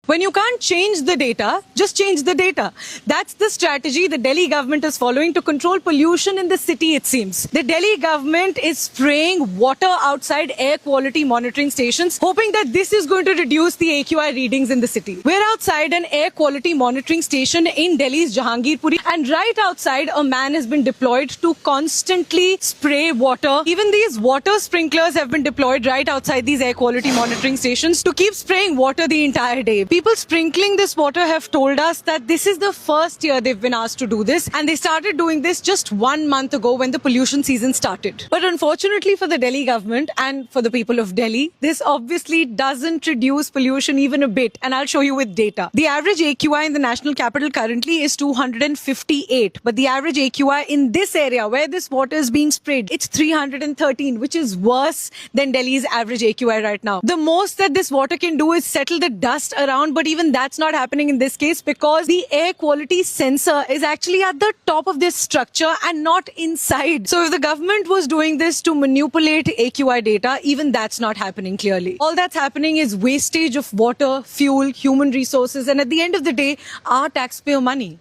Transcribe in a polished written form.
When you can't change the data, just change the data. That's the strategy the Delhi government is following to control pollution in the city, it seems. The Delhi government is spraying water outside air quality monitoring stations, hoping that this is going to reduce the AQI readings in the city. We're outside an air quality monitoring station in Delhi's Jahangirpuri, and right outside, a man has been deployed to constantly spray water. Even these water sprinklers have been deployed right outside these air quality monitoring stations to keep spraying water the entire day. People sprinkling this water have told us that this is the first year they've been asked to do this, and they started doing this just 1 month ago when the pollution season started. But unfortunately for the Delhi government and for the people of Delhi, this obviously doesn't reduce pollution even a bit, and I'll show you with data. The average AQI in the national capital currently is 258, but the average AQI in this area where this water is being sprayed, it's 313, which is worse than Delhi's average AQI right now. The most that this water can do is settle the dust around, but even that's not happening in this case because the air quality sensor is actually at the top of this structure and not inside. So if the government was doing this to manipulate AQI data, even that's not happening clearly. All that's happening is wastage of water, fuel, human resources, and at the end of the day, our taxpayer money.